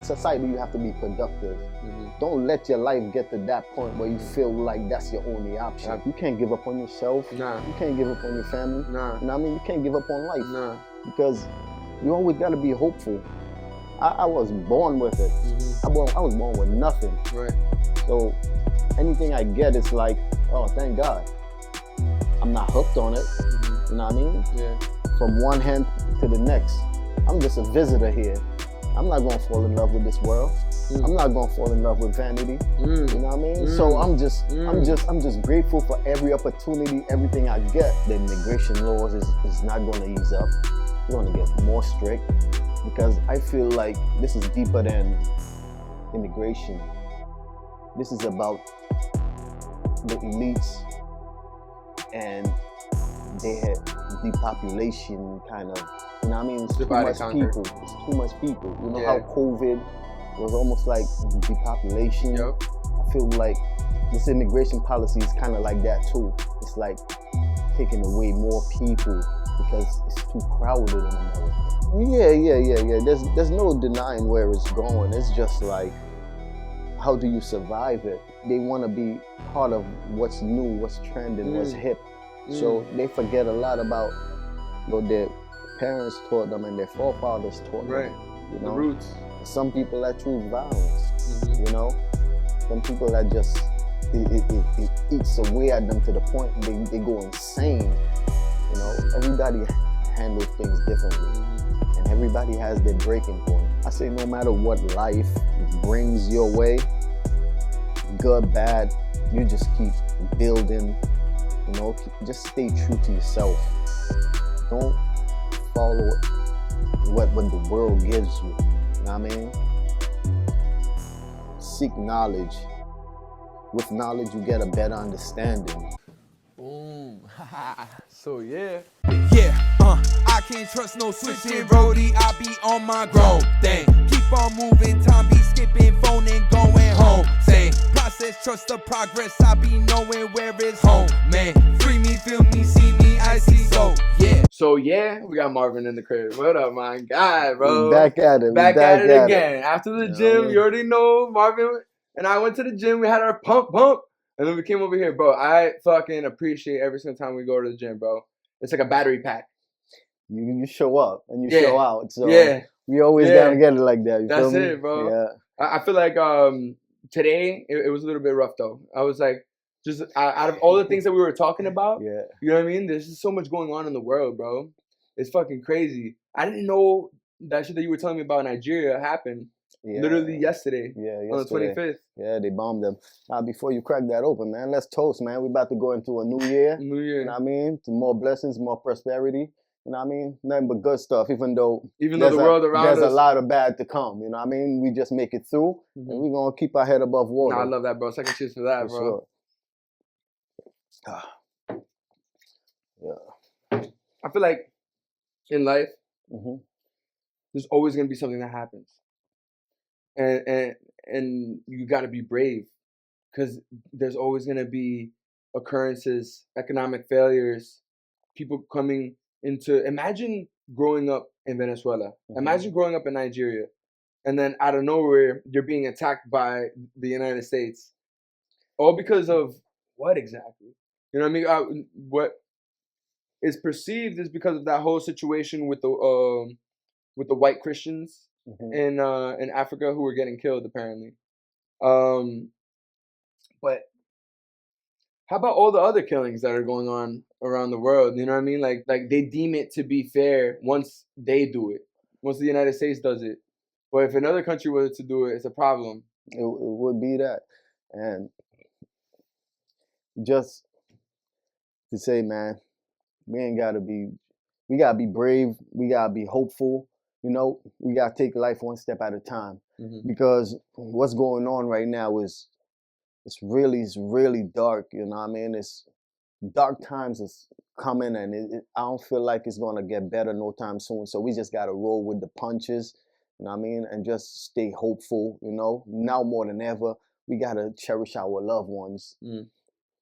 society, you have to be productive. Don't let your life get to that point where you feel like that's your only option. You can't give up on yourself. Nah. You can't give up on your family. Nah. You know what I mean? You can't give up on life. Nah. Because you always got to be hopeful. I was born with it. I was born with nothing. Right. So anything I get, it's like, oh, thank God. I'm not hooked on it. You know what I mean? Yeah. From one hand to the next. I'm just a visitor here. I'm not gonna fall in love with this world. I'm not gonna fall in love with vanity. You know what I mean? So I'm just grateful for every opportunity, everything I get. The immigration laws is not gonna ease up. It's gonna get more strict because I feel like this is deeper than immigration. This is about the elites and their depopulation kind of, you know what I mean? It's too much people. It's too much people. You know how COVID was almost like depopulation? Yep. I feel like this immigration policy is kind of like that too. It's like taking away more people because it's too crowded in America. Yeah. There's no denying where it's going. It's just like, how do you survive it? They want to be part of what's new, what's trending, what's hip. So they forget a lot about what their parents taught them and their forefathers taught them. You know? The roots. Some people that choose violence, you know? Some people that just, it eats away at them to the point they go insane. You know, everybody handles things differently. And everybody has their breaking point. I say no matter what life brings your way, good, bad, you just keep building, you know, just stay true to yourself. Don't follow what the world gives you, you know what I mean? Seek knowledge. With knowledge, you get a better understanding. Boom. So yeah. I can't trust no switching roadie. I be on my grown thing. Keep on moving, time be skipping, phone and going home. Same process, trust the progress. I be knowing where it's home, man. Free me, feel me, see me, I see. So yeah, we got Marvin in the crib. What up, my guy, bro? Back at it. Back at it again. After the gym, you already know Marvin and I went to the gym. We had our pump, and then we came over here, bro. I fucking appreciate every single time we go to the gym, bro. It's like a battery pack. You show up and you show out. So we always gotta get it like that. You That's feel me? it, bro. Yeah. I feel like today it was a little bit rough though. I was like, just out of all the things that we were talking about, you know what I mean? There's just so much going on in the world, bro. It's fucking crazy. I didn't know that shit that you were telling me about Nigeria happened literally yesterday. On the 25th. Yeah, they bombed them. Now, before you crack that open, man, let's toast, man. We're about to go into a new year. You know what I mean? To more blessings, more prosperity. You know what I mean? Nothing but good stuff, even though the world around us, there's a lot of bad to come. You know what I mean? We just make it through, and we're going to keep our head above water. Nah, I love that, bro. Second cheers for that, bro. Sure. I feel like in life, there's always going to be something that happens. And you got to be brave because there's always going to be occurrences, economic failures, people coming into, imagine growing up in Venezuela, imagine growing up in Nigeria, and then out of nowhere, you're being attacked by the United States. All because of what exactly? You know what I mean? What is perceived is because of that whole situation with the white Christians in Africa who were getting killed apparently. But how about all the other killings that are going on around the world? You know what I mean? Like they deem it to be fair once they do it, once the United States does it. But if another country were to do it, it's a problem. It would be that. And just to say, man, we gotta be brave. We gotta be hopeful. You know, we gotta take life one step at a time. Because what's going on right now is it's really dark. You know what I mean? It's dark times is coming, and I don't feel like it's gonna get better no time soon. So we just gotta roll with the punches. You know what I mean? And just stay hopeful. You know, now more than ever, we gotta cherish our loved ones.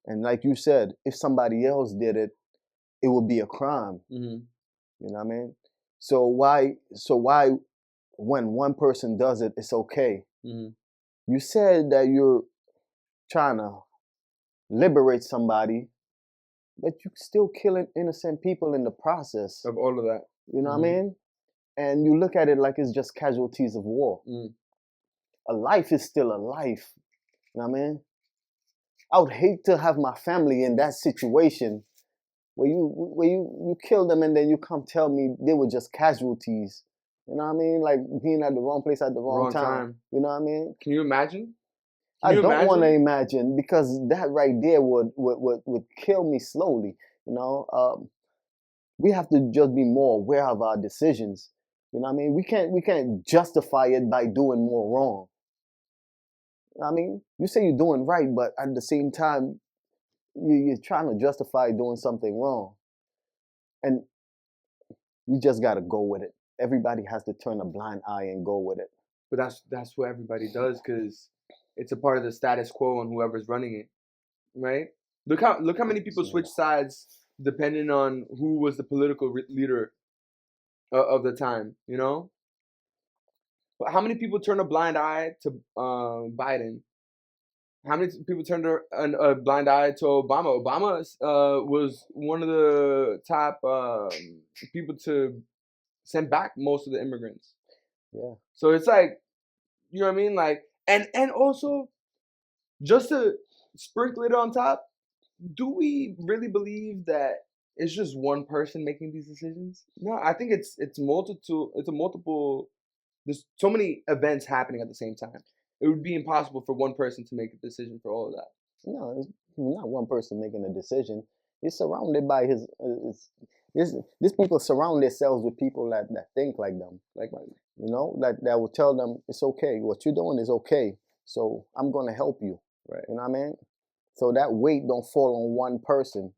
And like you said, if somebody else did it, it would be a crime. You know what I mean? So why when one person does it, it's okay. Mhm. You said that you're trying to liberate somebody, but you still killing innocent people in the process. Of all of that. You know what I Mhm. mean? And you look at it like it's just casualties of war. Mm. A life is still a life. You know what I mean? I would hate to have my family in that situation where you kill them and then you come tell me they were just casualties. You know what I mean? Like being at the wrong place at the wrong time. You know what I mean? Can you imagine? I don't want to imagine, because that right there would kill me slowly. You know, we have to just be more aware of our decisions. You know what I mean? We can't justify it by doing more wrong. You know what I mean, you say you're doing right, but at the same time, you're trying to justify doing something wrong, and you just gotta go with it. Everybody has to turn a blind eye and go with it. But that's what everybody does, because it's a part of the status quo and whoever's running it, right? Look how many people switch sides depending on who was the political leader of the time. You know, but how many people turn a blind eye to Biden? How many people turned a blind eye to Obama? Obama was one of the top people to send back most of the immigrants. Yeah. So it's like, you know what I mean? Like, and also, just to sprinkle it on top, do we really believe that it's just one person making these decisions? No, I think it's multitude. It's a multiple. There's so many events happening at the same time. It would be impossible for one person to make a decision for all of that. No, it's not one person making a decision. You're surrounded by these people surround themselves with people that think like them, you know, that will tell them it's okay. What you're doing is okay. So I'm gonna help you. Right. You know what I mean? So that weight don't fall on one person.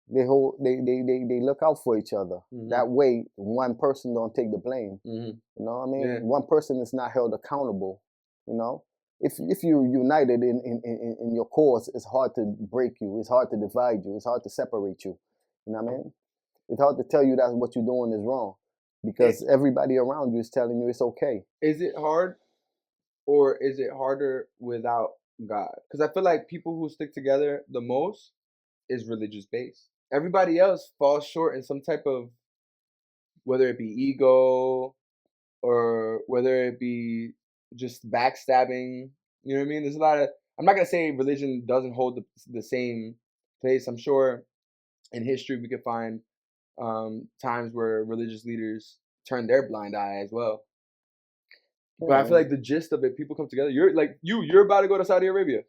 They look out for each other. Mhm. That way, one person don't take the blame. Mhm. You know what I mean? Yeah. One person is not held accountable. You know, if you're united in your cause, it's hard to break you. It's hard to divide you. It's hard to separate you. You know what I mean? It's hard to tell you that what you're doing is wrong, because everybody around you is telling you it's okay. Is it hard, or is it harder without God? Because I feel like people who stick together the most is religious based. Everybody else falls short in some type of, whether it be ego or whether it be just backstabbing. You know what I mean? There's a lot of. I'm not gonna say religion doesn't hold the same place. I'm sure in history we could find times where religious leaders turn their blind eye as well. But I feel like the gist of it, people come together. You're about to go to Saudi Arabia.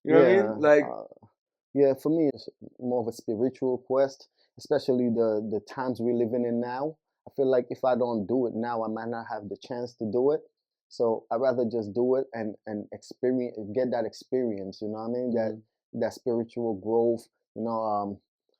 You know what I mean? Like, yeah, for me, it's more of a spiritual quest, especially the times we're living in now. I feel like if I don't do it now, I might not have the chance to do it. So I'd rather just do it and experience, get that experience. You know what I mean? That spiritual growth. You know,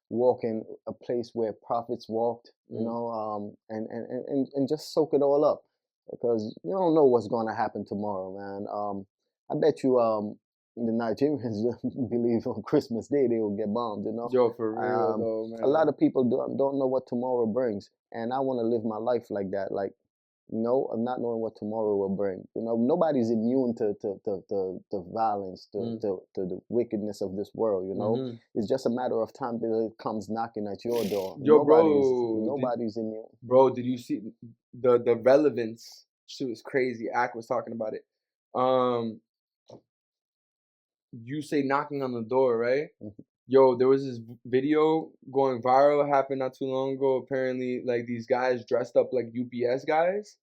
walk in a place where prophets walked. You know, and just soak it all up, because you don't know what's going to happen tomorrow, man. I bet you the Nigerians believe on Christmas Day they will get bombed, you know. Yo, for real though, man. A lot of people don't know what tomorrow brings, and I want to live my life like that. Like, no, I'm not knowing what tomorrow will bring. You know, nobody's immune to violence, to the wickedness of this world. You know, it's just a matter of time till it comes knocking at your door. Yo, nobody's immune. Bro, did you see the relevance? Shit was crazy. Ak was talking about it. You say knocking on the door, right? Yo, there was this video going viral, happened not too long ago. Apparently, like, these guys dressed up like UPS guys.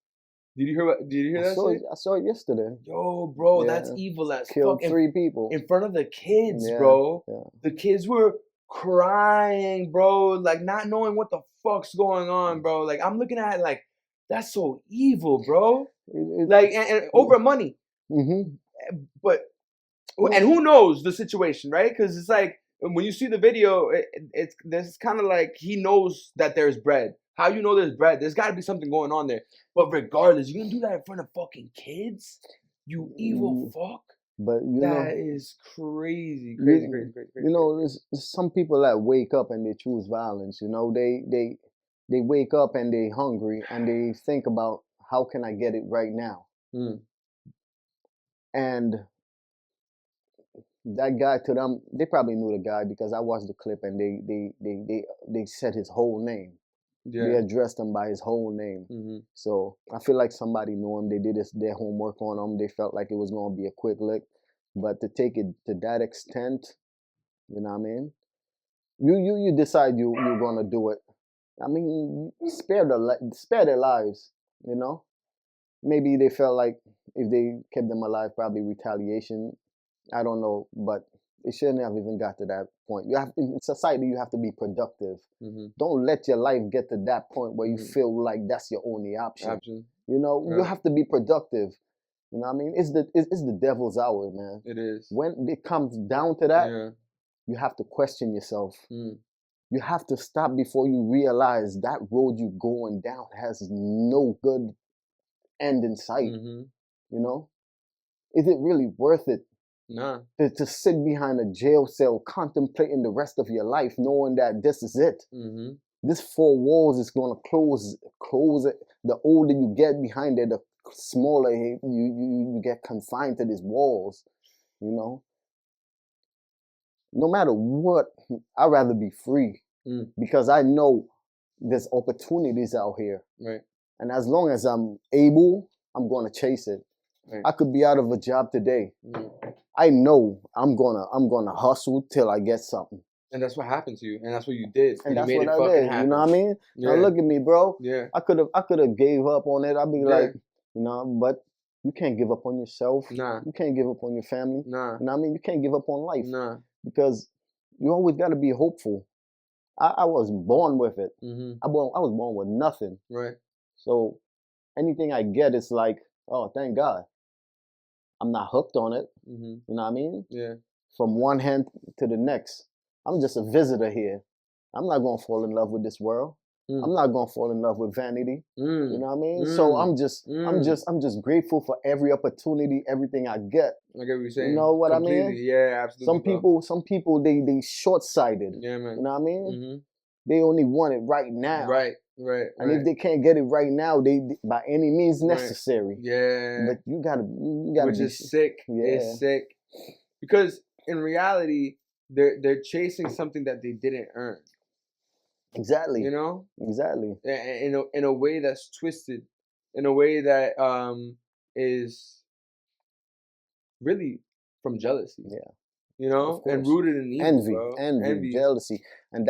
Did you hear that shit? I saw it yesterday. Yo, bro, that's evil as Killed fuck. 3 people in front of the kids, bro. Yeah. The kids were crying, bro, like not knowing what the fuck's going on, bro. Like, I'm looking at it like, that's so evil, bro. Like, and over money. But and who knows the situation, right? Because it's like, when you see the video, it's kind of like he knows that there's bread. How you know there's bread? There's got to be something going on there. But regardless, you gonna do that in front of fucking kids? You evil fuck. But that is crazy. You know, there's some people that wake up and they choose violence. You know, they wake up and they hungry and they think about how can I get it right now? And that guy, to them, they probably knew the guy because I watched the clip and they said his whole name. Yeah. They addressed him by his whole name. So I feel like somebody knew him. They did their homework on him. They felt like it was going to be a quick lick. But to take it to that extent, you know what I mean? You decide you're going to do it. I mean, spare their lives, you know? Maybe they felt like if they kept them alive, probably retaliation. I don't know, but it shouldn't have even got to that point. You have, in society, you have to be productive. Don't let your life get to that point where you feel like that's your only option. You know, you have to be productive. You know what I mean? It's the devil's hour, man. It is. When it comes down to that, you have to question yourself. You have to stop before you realize that road you're going down has no good end in sight. You know? Is it really worth it? Nah. To sit behind a jail cell contemplating the rest of your life knowing that this is it. This four walls is going to close it. The older you get behind it, the smaller you get confined to these walls, you know? No matter what, I'd rather be free because I know there's opportunities out here. Right. And as long as I'm able, I'm going to chase it. Right. I could be out of a job today. I know I'm gonna hustle till I get something. And that's what happened to you, and that's what you did. And that's you made what it I did. happen. You know what I mean? Yeah. Now look at me, bro. Yeah. I could have gave up on it. I'd be like, you know, but you can't give up on yourself. Nah. You can't give up on your family. Nah. You know what I mean? You can't give up on life. Nah. Because you always got to be hopeful. I was born with it. I was born with nothing. Right. So anything I get is like, oh, thank God. I'm not hooked on it. You know what I mean? Yeah. From one hand to the next. I'm just a visitor here. I'm not gonna fall in love with this world. I'm not gonna fall in love with vanity. You know what I mean? So I'm just grateful for every opportunity, everything I get. I get what you're saying. You know what Completely. I mean? Yeah, absolutely. Some people they short-sighted. Yeah, man. You know what I mean? They only want it right now. Right. And if they can't get it right now, they by any means necessary. Yeah. But you gotta which be is sick. Yeah. It's sick. Because in reality, they're chasing something that they didn't earn. Exactly. You know? Exactly. In a way that's twisted, in a way that is really from jealousy. Yeah. You know, and rooted in evil, envy, jealousy, and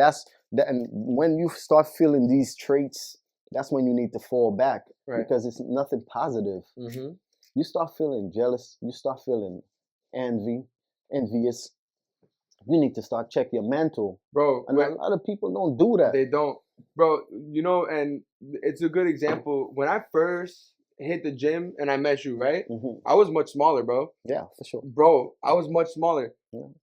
and when you start feeling these traits, that's when you need to fall back because it's nothing positive. You start feeling jealous, you start feeling envious. You need to start check your mental, bro. And a lot of people don't do that. They don't, bro. You know, and it's a good example. When I first hit the gym and I met you, right? I was much smaller, bro. Yeah, for sure. Bro, I was much smaller.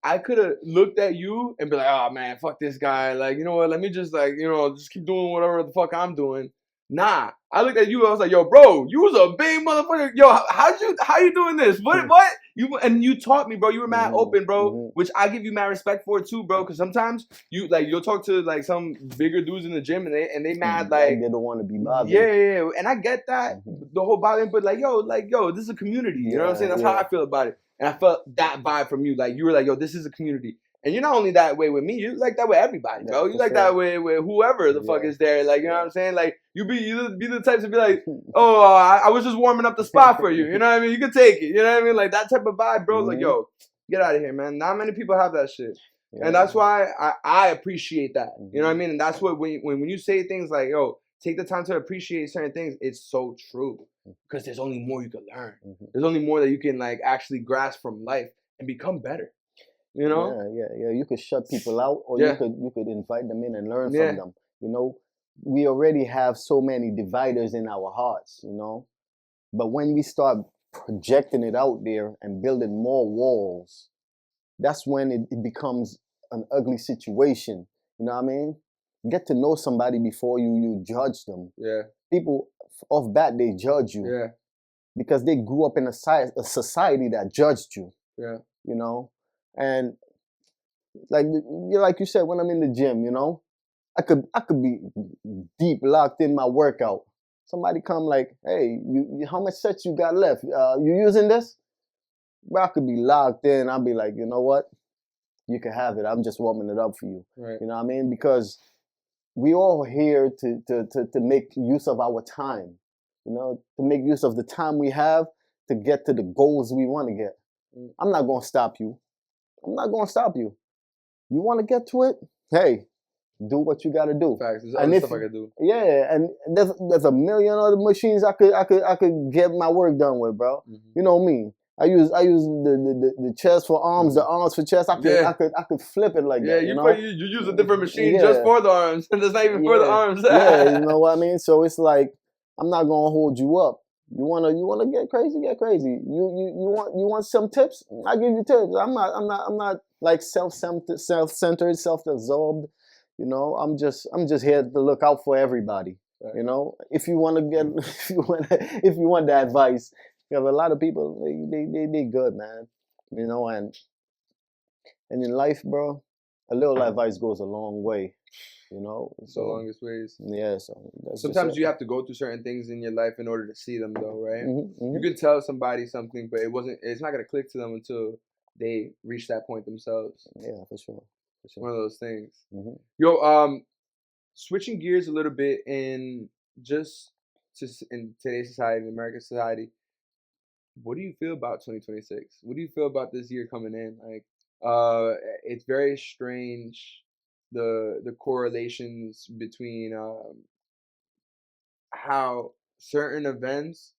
I could have looked at you and be like, oh man, fuck this guy. Like, you know what? Let me just just keep doing whatever the fuck I'm doing. Nah, I looked at you. I was like, yo, bro, you was a big motherfucker. Yo, how you doing this? What? You taught me, bro. You were mad open, bro. Which I give you mad respect for too, bro. Because sometimes you'll talk to like some bigger dudes in the gym and they mad like they don't want to be bothered. Yeah. And I get that the whole bothering, but like yo, this is a community. You know what I'm saying? That's how I feel about it. And I felt that vibe from you. Like you were like, yo, this is a community. And you're not only that way with me, you like that with everybody, bro. You like that with whoever the fuck is there. Like, you know what I'm saying? Like, you be the type to be like, oh, I was just warming up the spot for you. You know what I mean? You can take it. You know what I mean? Like, that type of vibe, bro. Like, yo, get out of here, man. Not many people have that shit. And that's why I appreciate that. You know what I mean? And that's what, when you say things like, yo, take the time to appreciate certain things, it's so true. Because there's only more you can learn. There's only more that you can, like, actually grasp from life and become better. You know? Yeah. You could shut people out, or you could invite them in and learn from them. You know, we already have so many dividers in our hearts. You know, but when we start projecting it out there and building more walls, that's when it becomes an ugly situation. You know what I mean? Get to know somebody before you judge them. Yeah. People off bat, they judge you. Yeah. Because they grew up in a society that judged you. Yeah. You know. And like you said, when I'm in the gym, you know, I could be deep locked in my workout. Somebody come like, hey, how much sets you got left? You using this? Bro, I could be locked in. I'll be like, you know what? You can have it. I'm just warming it up for you. Right. You know what I mean? Because we all here to make use of our time. You know, to make use of the time we have to get to the goals we want to get. I'm not gonna stop you. I'm not gonna stop you. You want to get to it? Hey, do what you got to do. Facts. There's And other if stuff I could do. yeah, and there's a million other machines I could get my work done with, bro. You know me. I use the chest for arms, the arms for chest. I could flip it like that. You You know? you use a different machine just for the arms, and it's not even for the arms. Yeah, you know what I mean. So it's like I'm not gonna hold you up. You wanna get crazy, get crazy. You want some tips? I give you tips. I'm not like self-centered, self-absorbed. You know, I'm just here to look out for everybody. Right. You know, if you want to get, if you want the advice, because a lot of people they good, man. You know, and in life, bro, a little advice goes a long way. You know, So the longest ways. Yeah, so that's Sometimes you have to go through certain things in your life in order to see them, though, right? Mm-hmm. You can tell somebody something, but it's not gonna click to them until they reach that point themselves. Yeah, for sure. One of those things. Mm-hmm. Yo, switching gears a little bit in today's society, in American society, what do you feel about 2026? What do you feel about this year coming in? Like, it's very strange the correlations between how certain events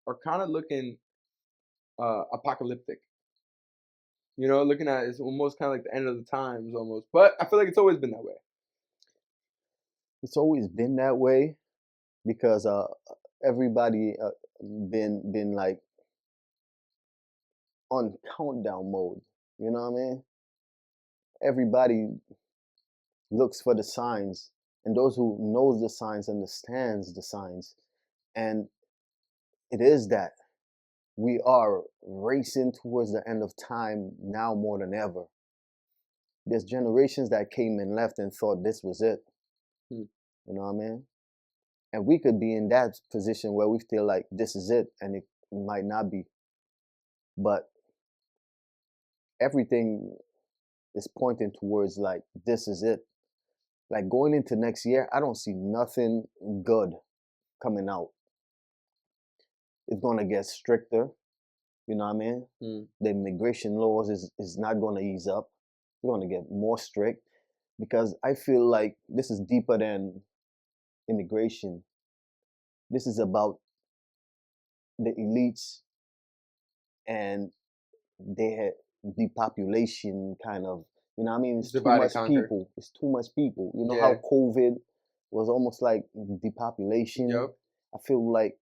are kind of looking apocalyptic. You know, looking at it's almost kind of like the end of the times almost. But I feel like it's always been that way. It's always been that way because everybody been like on countdown mode. You know what I mean? Everybody looks for the signs, and those who knows the signs understands the signs, and it is that we are racing towards the end of time now more than ever. There's generations that came and left and thought this was it. You know what I mean? And we could be in that position where we feel like this is it, and it might not be. But everything is pointing towards like this is it. Like going into next year, I don't see nothing good coming out. It's gonna get stricter. You know what I mean? The immigration laws is not gonna ease up. It's gonna get more strict because I feel like this is deeper than immigration. This is about the elites and their depopulation kind of, you know what I mean? It's too much people. It's too much people. You know how COVID was almost like depopulation? Yep. I feel like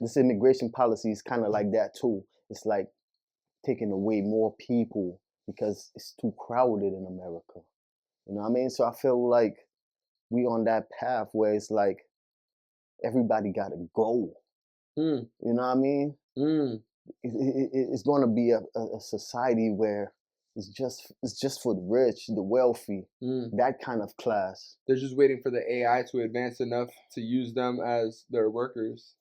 this immigration policy is kind of like that too. It's like taking away more people because it's too crowded in America. You know what I mean? So I feel like we on that path where it's like everybody gotta go. You know what I mean? It's going to be a society where it's just for the rich, the wealthy, that kind of class. They're just waiting for the AI to advance enough to use them as their workers.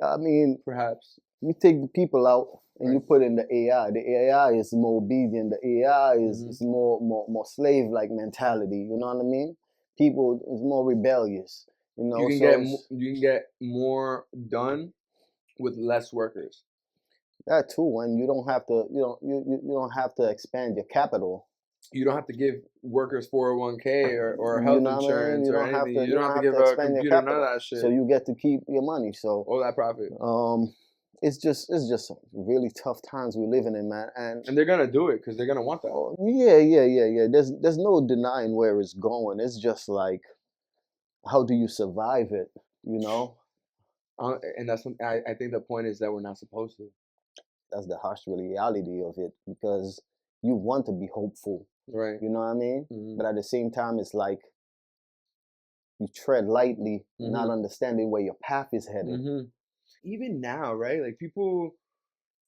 I mean, perhaps you take the people out and you put in the AI. The AI is more obedient. The AI is more slave-like mentality. You know what I mean? People is more rebellious. You know, you can get more done with less workers. That too, and you don't have to you don't have to expand your capital. You don't have to give workers 401k or health insurance or anything. You don't have to give a computer none of that shit. So you get to keep your money. So all that profit. It's just really tough times we're living in, man. And they're gonna do it because they're gonna want that. Yeah. There's no denying where it's going. It's just like, how do you survive it? You know. And that's I think the point is that we're not supposed to. That's the harsh reality of it, because you want to be hopeful, right? You know what I mean? But at the same time, it's like you tread lightly, not understanding where your path is headed. Even now, right? Like people,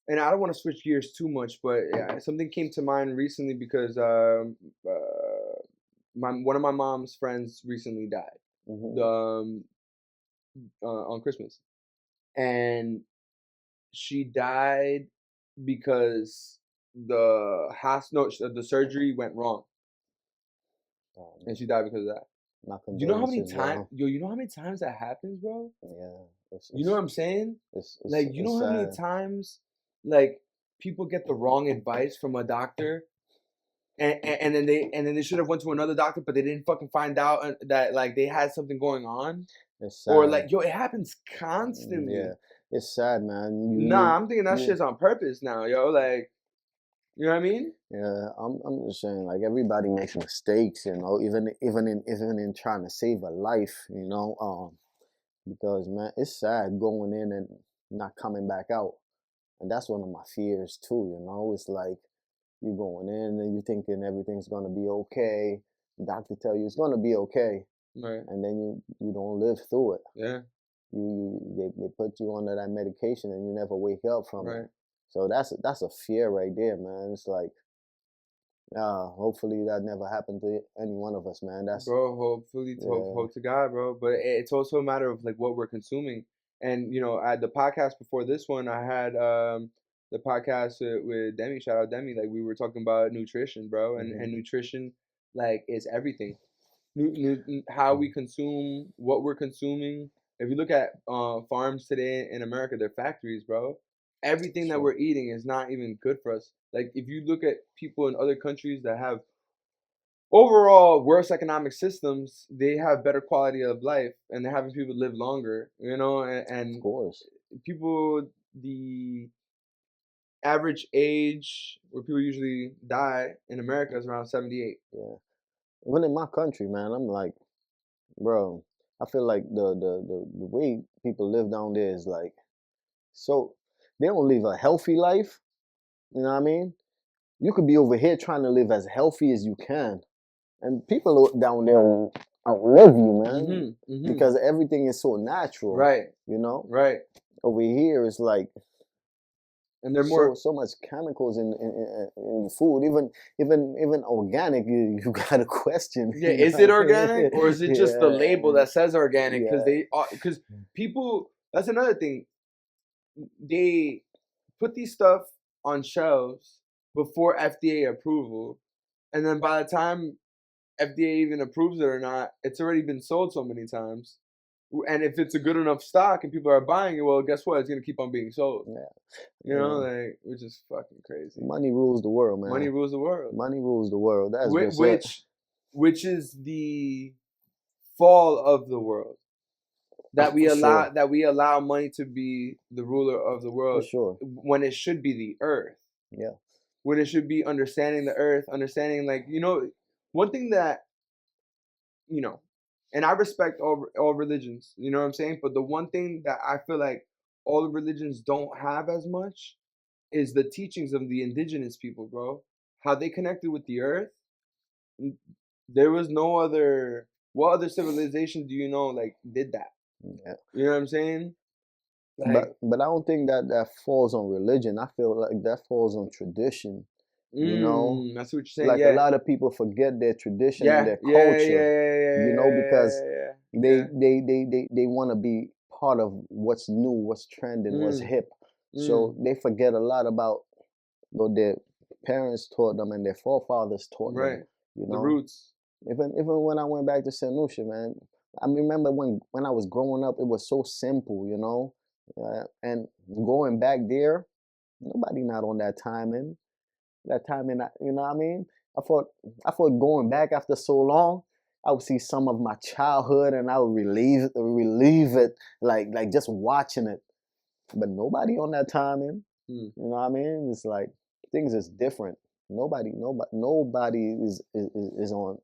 and I don't want to switch gears too much, but yeah, something came to mind recently because one of my mom's friends recently died on Christmas. and she died because the surgery went wrong, and she died because of that. My You know how many condolences, times, bro. yo? You know how many times that happens, bro? Yeah, You know what I'm saying? it's Like, you know how many sad. times, like, people get the wrong advice from a doctor, and then they should have went to another doctor, but they didn't fucking find out that like they had something going on, It's sad. or like, yo, it happens constantly. Yeah, it's sad, man. Nah, I'm thinking that shit's on purpose now, yo. Like, you know what I mean? Yeah, I'm just saying, like, everybody makes mistakes, you know, even in trying to save a life, you know, because man, it's sad going in and not coming back out, and that's one of my fears too, you know. It's like you going in and you thinking everything's gonna be okay. Doctor tell you it's gonna be okay, Right. and then you don't live through it. Yeah. They put you under that medication and you never wake up from Right. it. So that's a fear right there, man. It's like, hopefully that never happened to any one of us, man. That's Bro, hopefully, hope to God, bro. But it's also a matter of like what we're consuming. And you know, at the podcast before this one, I had the podcast with Demi. Shout out Demi. Like we were talking about nutrition, bro, and nutrition like is everything. How we consume, what we're consuming. If you look at farms today in America, they're factories, bro. Everything that we're eating is not even good for us. Like if you look at people in other countries that have overall worse economic systems, they have better quality of life and they're having people live longer, you know, and of course. people, the average age where people usually die in America is around 78. Yeah. Even in my country, man, I'm like, bro, I feel like the way people live down there is like, so they don't live a healthy life. You know what I mean? You could be over here trying to live as healthy as you can, and people down there outlive you, man, because everything is so natural. Right. You know. Right. Over here, it's like, and they're more so much chemicals in food, even organic. You gotta question. Yeah, is it organic or is it just the label that says organic? Because people. That's another thing. They put these stuff on shelves before FDA approval, and then by the time FDA even approves it or not, it's already been sold so many times. And if it's a good enough stock and people are buying it, well, guess what? It's gonna keep on being sold. Yeah. You know, like, which is fucking crazy. Money rules the world, man. Money rules the world. Money rules the world. That's which is the fall of the world. That we allow money to be the ruler of the world. For sure. When it should be the earth. Yeah. When it should be understanding the earth, understanding, like, you know, one thing that, you know, and I respect all religions, you know what I'm saying? But the one thing that I feel like all religions don't have as much is the teachings of the indigenous people, bro. How they connected with the earth. There was no other. What other civilization do you know like did that? Yeah. You know what I'm saying? Like, but I don't think that falls on religion. I feel like that falls on tradition. You know, that's what you're saying. Like, a lot of people forget their tradition and their culture. You know, because they want to be part of what's new, what's trending, what's hip. So they forget a lot about what their parents taught them and their forefathers taught them. You know, the roots. Even when I went back to St. Lucia, man, I remember when I was growing up, it was so simple, you know, and going back there, nobody not on that timing. You know what I mean? I thought going back after so long, I would see some of my childhood and I would relieve it, like just watching it. But nobody on that timing. You know what I mean? It's like things is different. Nobody is on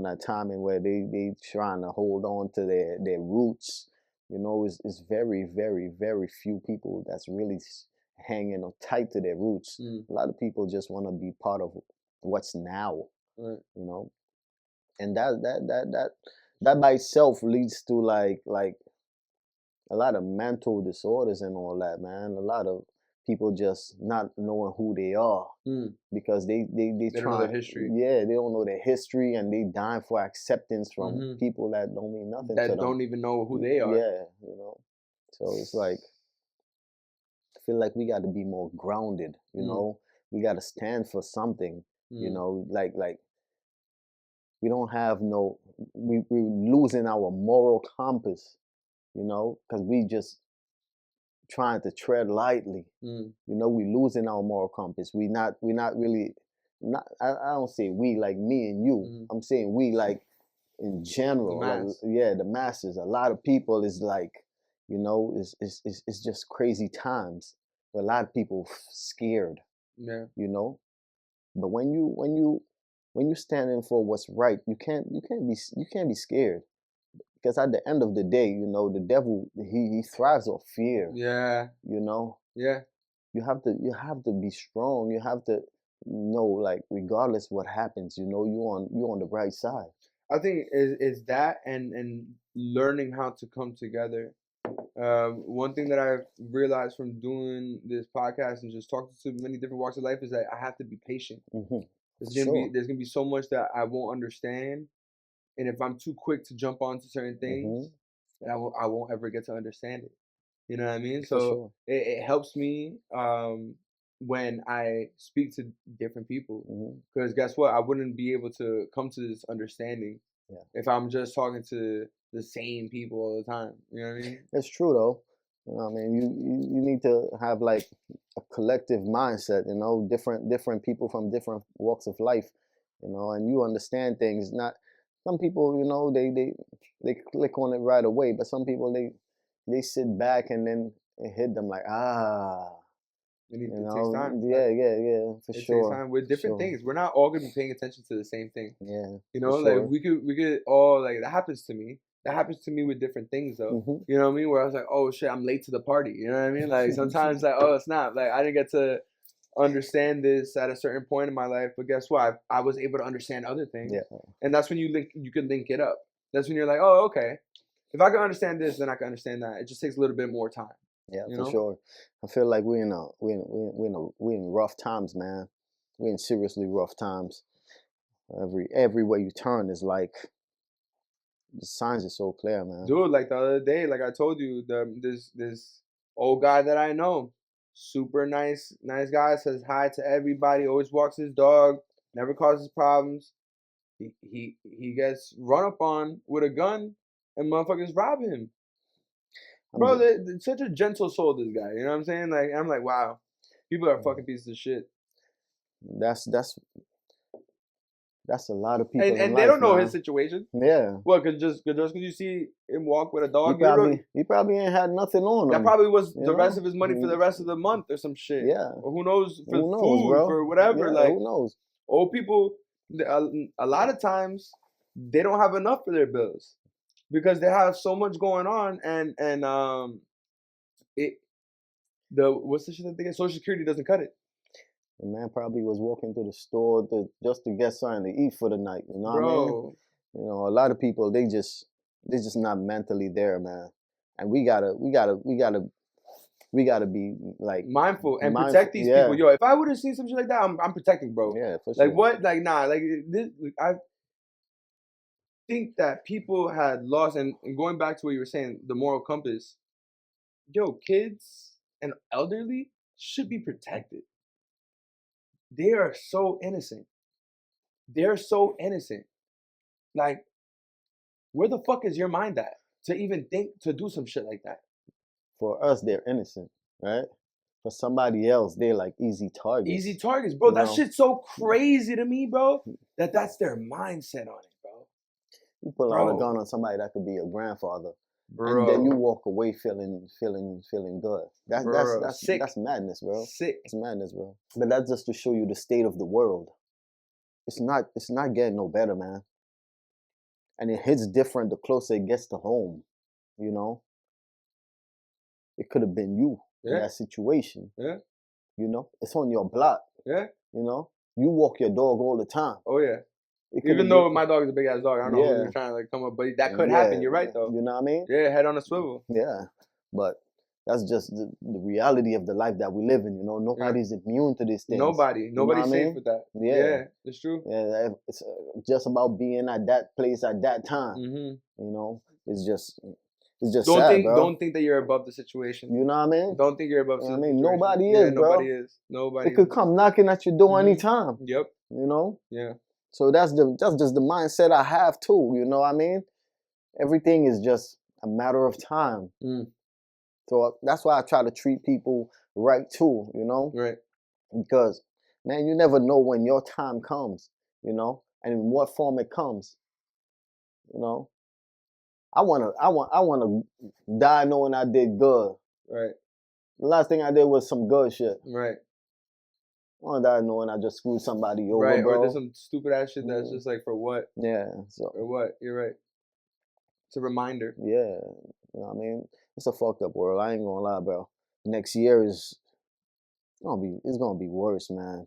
that timing where they trying to hold on to their roots. You know, it's very, very, very few people that's really hanging tight to their roots. A lot of people just want to be part of what's now. You know, and that by itself leads to like a lot of mental disorders and all that, man. A lot of people just not knowing who they are because they don't know their history. Yeah, they don't know their history and they dying for acceptance from people that don't mean nothing to them. That don't even know who they are. Yeah, you know. So it's like feel like we got to be more grounded. You know, we got to stand for something. You know, like we don't have no. We're losing our moral compass. You know, because we just trying to tread lightly. You know, we losing our moral compass. We not really. Not. I don't say we like me and you. I'm saying we like in general. Like, yeah, the masses. A lot of people is like, you know, it's just crazy times. But a lot of people scared. Yeah. You know, but when you standing for what's right, you can't be scared. Because at the end of the day, you know, the devil he thrives off fear. Yeah. You know. Yeah. You have to be strong. You have to know, like, regardless what happens, you know, you on the right side. I think is that and learning how to come together. One thing that I've realized from doing this podcast and just talking to many different walks of life is that I have to be patient. There's gonna be so much that I won't understand, and if I'm too quick to jump onto certain things, then I won't ever get to understand it. You know what I mean? So it helps me when I speak to different people, because guess what? I wouldn't be able to come to this understanding if I'm just talking to the same people all the time. You know what I mean? It's true though. You know what I mean? You need to have like a collective mindset, you know, different people from different walks of life, you know, and you understand things. Not some people, you know, they click on it right away, but some people they sit back and then it hit them like, It takes time. Yeah, for sure. It takes time with different things. We're not all gonna be paying attention to the same thing. Yeah. You know, like we could all, like, that happens to me. That happens to me with different things though. You know what I mean? Where I was like, oh shit, I'm late to the party. You know what I mean? Like sometimes like, oh snap, like I didn't get to understand this at a certain point in my life, but guess what? I was able to understand other things. Yeah. And that's when you can link it up. That's when you're like, oh, okay. If I can understand this, then I can understand that. It just takes a little bit more time. Yeah, for sure. I feel like we're in rough times, man. We're in seriously rough times. Every way you turn is like, the signs are so clear, man. Dude, like the other day, like I told you, this old guy that I know, super nice guy, says hi to everybody, always walks his dog, never causes problems. He gets run up on with a gun and motherfuckers rob him. Bro, they're such a gentle soul, this guy. You know what I'm saying? Like, I'm like, wow, people are fucking pieces of shit. That's a lot of people. And they don't know his situation. Yeah. Well, just because you see him walk with a dog, he probably ain't had nothing on him. That probably was the rest of his money for the rest of the month or some shit. Yeah. Or who knows, for food, bro? For whatever. Yeah, like, who knows? Old people, a lot of times, they don't have enough for their bills because they have so much going on, and what's the shit that they get? Social Security doesn't cut it. The man probably was walking to the store just to get something to eat for the night. You know what I mean? You know, a lot of people they just not mentally there, man. And we gotta be like mindful and protect these people. Yo, if I would have seen some shit like that, I'm protecting, bro. Yeah, for sure. Like what? Like nah. Like this. I think that people had lost, and going back to what you were saying, the moral compass. Yo, kids and elderly should be protected. They are so innocent. They're so innocent. Like, where the fuck is your mind at to even think to do some shit like that? For us, they're innocent, right? For somebody else, they're like easy targets. Easy targets, bro. That shit's so crazy to me, bro. That's their mindset on it, bro. You pull out a gun on somebody that could be your grandfather. Bro. And then you walk away feeling good. That's madness, bro. Sick. It's madness, bro. But that's just to show you the state of the world. It's not getting no better, man. And it hits different the closer it gets to home. You know? It could have been you in that situation. Yeah. You know? It's on your block. Yeah. You know? You walk your dog all the time. Oh yeah. Even though my dog is a big ass dog, I don't know who's trying to like come up, but that could happen. You're right though. You know what I mean? Yeah, head on a swivel. Yeah, but that's just the reality of the life that we live in. You know, nobody's immune to these things. Nobody's safe with that. Yeah, it's true. Yeah, it's just about being at that place at that time. Mm-hmm. You know, it's just it's just sad, bro. Don't think that you're above the situation. You know what I mean? Don't think you're above the I situation. mean, nobody is, bro. Nobody is. Nobody. It could come knocking at your door Mhm. anytime. Yep. You know? Yeah. So that's just the mindset I have too. You know what I mean? Everything is just a matter of time. Mm. So that's why I try to treat people right too. You know? Right. Because man, you never know when your time comes. You know, and in what form it comes. You know, I wanna die knowing I did good. Right. The last thing I did was some good shit. Right. I wanna die knowing I just screwed somebody over, Right. bro. Or there's some stupid ass shit that's Yeah. just like, for what? Yeah. So Or what? You're right. It's a reminder. yeah, you know what I mean? It's a fucked up world. I ain't gonna lie, bro. Next year it's gonna be worse, man.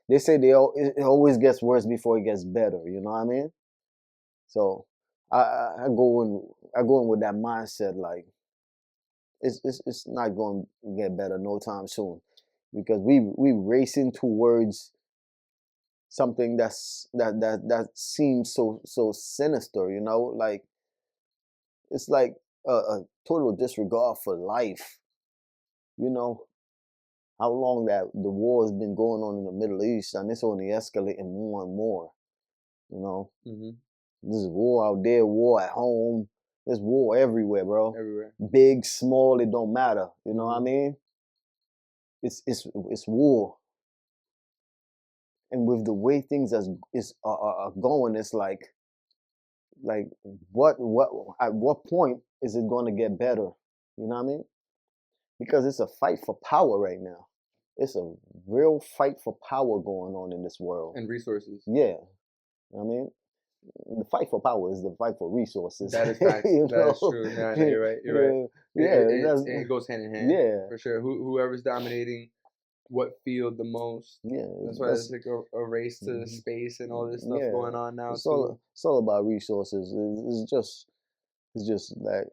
They say it always gets worse before it gets better. You know what I mean? So I go in with that mindset, like it's not going to get better no time soon, because we racing towards something that seems so sinister. You know, like it's like a total disregard for life. You know how long that the war has been going on in the Middle East, and it's only escalating more and more. You know. Mm-hmm. There's war out there, war at home. There's war everywhere, bro. Everywhere. Big, small, it don't matter. You know what I Mhm. mean? It's war. And with the way things are going, it's like what at what point is it going to get better? You know what I mean? Because it's a fight for power right now. It's a real fight for power going on in this world. And resources. Yeah. You know what I mean? The fight for power is the fight for resources. That is facts. You That know? is true. No, you're right. You're right. It goes hand in hand. Yeah. For sure. Whoever's dominating what field the most. Yeah. That's why there's like a race to Mhm. space and all this stuff Yeah. going on now It's too. all about resources. It's just that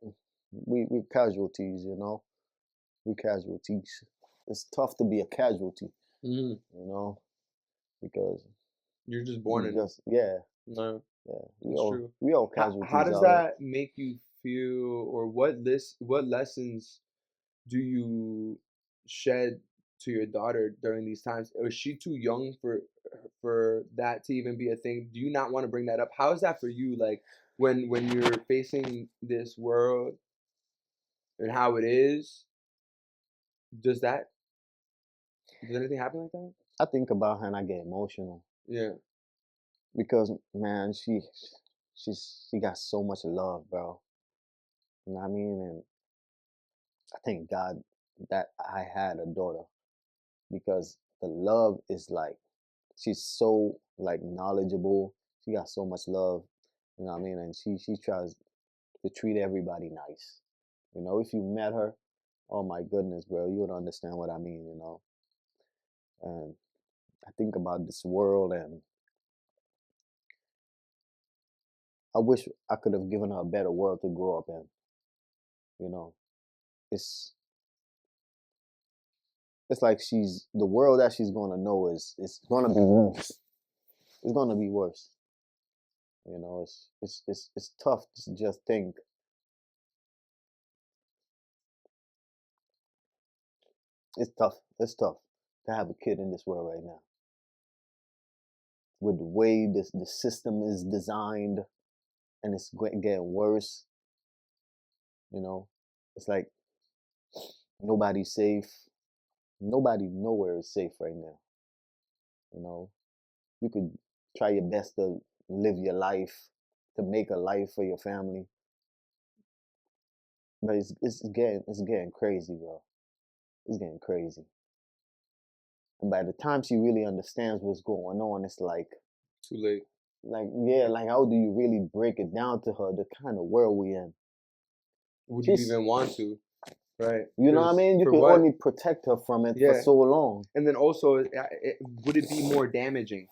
we casualties, you know. We casualties. It's tough to be a casualty, Mhm. you know, because You're just born in it. yeah, No, yeah. that's true. We all casualties. How does out here. that make you feel, or what lessons do you shed to your daughter during these times? Or is she too young for that to even be a thing? Do you not want to bring that up? How is that for you? Like when you're facing this world and how it is, does anything happen like that? I think about her and I get emotional Yeah. because man, she got so much love, bro. You know what I mean? And I thank God that I had a daughter, because the love is like, she's so like knowledgeable. She got so much love, you know what I mean? And she tries to treat everybody nice. You know, if you met her, oh my goodness, bro, you would understand what I mean, you know. And I think about this world, and I wish I could have given her a better world to grow up in. You know, it's it's like the world that she's gonna know is gonna be worse. It's gonna be worse. You know, it's tough to just think. It's tough. It's tough to have a kid in this world right now. With the way the system is designed, and it's getting worse. You know, it's like nobody's safe. Nobody nowhere is safe right now. You know, you could try your best to live your life, to make a life for your family, but it's getting crazy, bro. It's getting crazy. And by the time she really understands what's going on, it's like Too late. yeah, like how do you really break it down to her, the kind of world we in? Would you She's, even want to? Right. you know what I mean? You for can what? only protect her from it for Yeah. so long. And then also, would it be more damaging,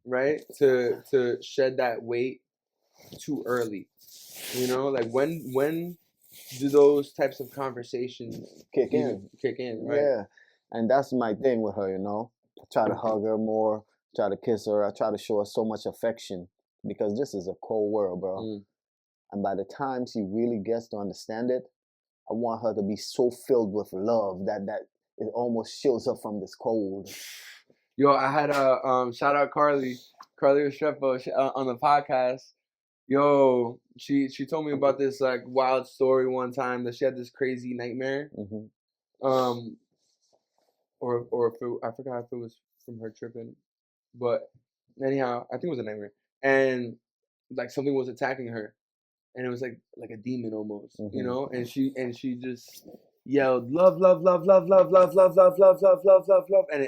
right, to shed that weight too early? You know, like when do those types of conversations Kick in. Right? Yeah. And that's my thing with her, you know. I try to hug her more, try to kiss her. I try to show her so much affection, because this is a cold world, bro. Mm. And by the time she really gets to understand it, I want her to be so filled with love that it almost shields her from this cold. Yo, I had a shout out Carly Restrepo on the podcast. Yo, she told me about this like wild story one time that she had this crazy nightmare. Or if I forgot if it was from her tripping, but anyhow, I think it was a nightmare, and like something was attacking her, and it was like a demon almost, you know, and she just yelled love, love, love, love, love, love, love, love, love, love, love, love, love, and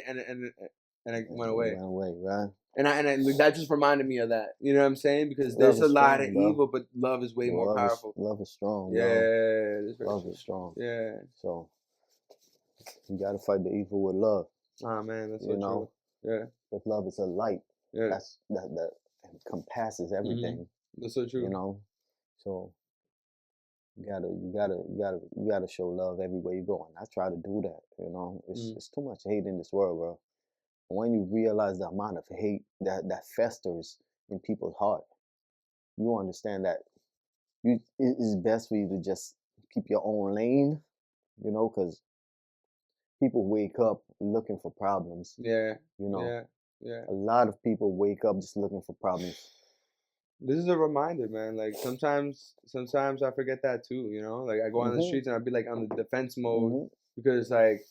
it went away. Went away, right? And that just reminded me of that. You know what I'm saying? Because Love there's is a lot strong, of bro. evil, but love is way more powerful. Love is strong, Yeah, bro. that's very Love true. is strong. Yeah. So you gotta fight the evil with love. Ah, man, that's so You know, true. Yeah. but love is a light. Yeah. That encompasses everything. That's so true. You know, so you gotta show love everywhere you go, and I try to do that. You know, it's too much hate in this world, bro. And when you realize the amount of hate that festers in people's heart, you understand that it's best for you to just keep your own lane. You know, because people wake up looking for problems. Yeah. You know. Yeah. A lot of people wake up just looking for problems. This is a reminder, man. Like sometimes I forget that too, you know? Like I go on the streets and I'll be like on the defense mode because like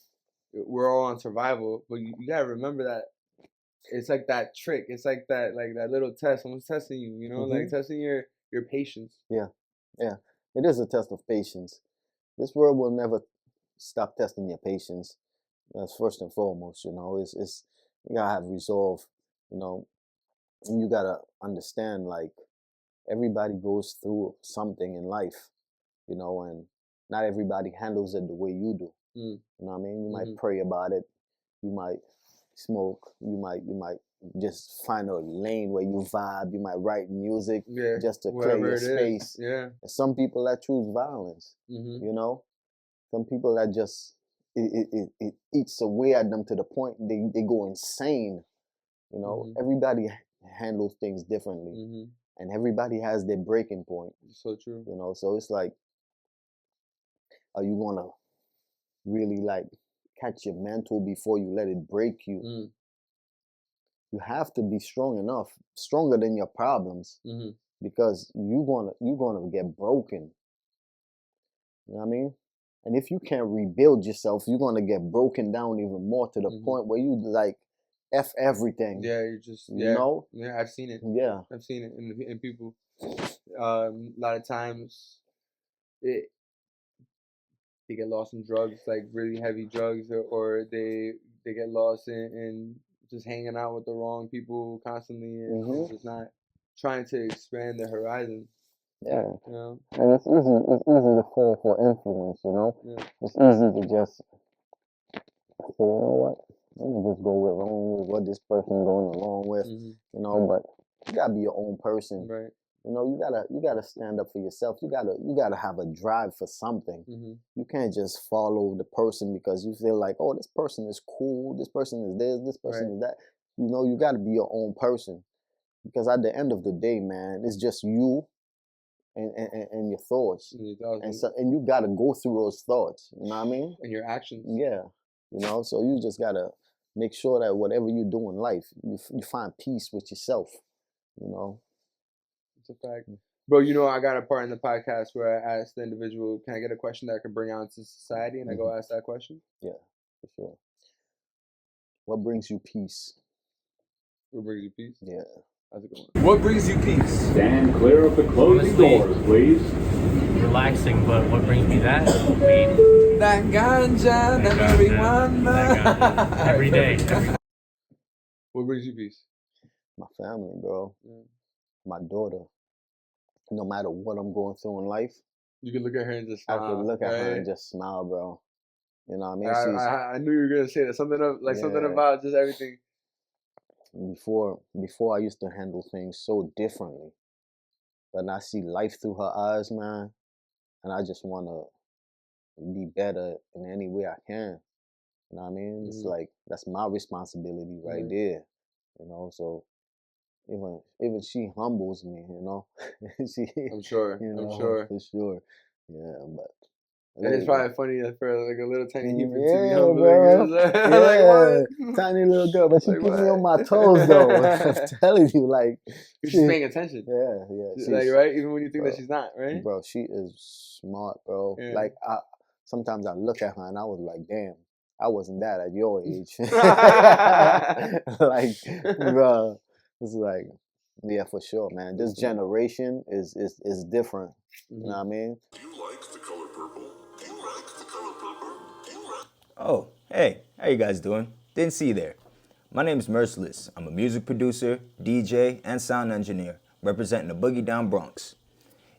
we're all on survival. But you gotta remember that it's like that trick. It's like that little test. Someone's testing you, you know, like testing your patience. Yeah. It is a test of patience. This world will never stop testing your patience. That's first and foremost, you know. It's you gotta have resolve, you know, and you gotta understand like everybody goes through something in life, you know, and not everybody handles it the way you do. You know what I mean? You might pray about it, you might smoke, you might just find a lane where you vibe, you might write music just to clear your space. Yeah. And some people that choose violence, you know, some people that just it eats away at them to the point they go insane. You know, everybody handles things differently, and everybody has their breaking point. So true. You know, so it's like, are you gonna really like catch your mental before you let it break you? You have to be strong enough, stronger than your problems, because you're gonna get broken. You know what I mean? And if you can't rebuild yourself, you're gonna get broken down even more to the point where you like F everything. Yeah, you just you know? Yeah, I've seen it. Yeah. I've seen it in people. A lot of times they get lost in drugs, like really heavy drugs, or they get lost in just hanging out with the wrong people constantly and just not trying to expand their horizon. Yeah. You know? And it's easy to fall for influence, you know? Yeah. It's easy to just say, you know what? Let me just go with what this person going along with, you know, but you gotta be your own person. Right. You know, you gotta stand up for yourself. You gotta have a drive for something. You can't just follow the person because you feel like, oh, this person is cool, this person is this person is that. You know, you gotta be your own person. Because at the end of the day, man, it's just you and your thoughts. And you gotta go through those thoughts. You know what I mean? And your actions. Yeah. You know, so you just gotta make sure that whatever you do in life, you find peace with yourself. You know? It's a fact. Bro, you know, I got a part in the podcast where I asked the individual, can I get a question that I can bring out into society? And I go ask that question. Yeah, for sure. What brings you peace? What brings you peace? Yeah. How's it going? What brings you peace? Stand clear of the closing doors, please. Relaxing, but what brings me that? Weed. That ganja, that marijuana. Every day. What brings you peace? My family, bro. My daughter. No matter what I'm going through in life, you can look at her and just smile. I can look at her and just smile, bro. You know what I mean? I knew you were gonna say that. Something about just everything. Before I used to handle things so differently, but I see life through her eyes, man, and I just want to be better in any way I can. You know what I mean? It's like that's my responsibility right there. You know, so even she humbles me, you know. She, I'm sure. you know, I'm sure. for sure. Yeah, but And it's probably funny for like a little tiny human to be yeah, humbling. bro. You know? Yeah, Like what? tiny little girl, but she Like keeps me on what? my toes though. I'm telling you, like, She's paying attention. yeah, Like, right? Even when you think bro, that she's not, right? bro, she is smart, bro. Yeah. Like, sometimes I look at her and I was like, damn, I wasn't that at your age. Like, bro, it's like, yeah, for sure, man. This generation is different. You know what I mean? Oh, hey, how you guys doing? Didn't see you there. My name is Merciless. I'm a music producer, DJ, and sound engineer, representing the Boogie Down Bronx.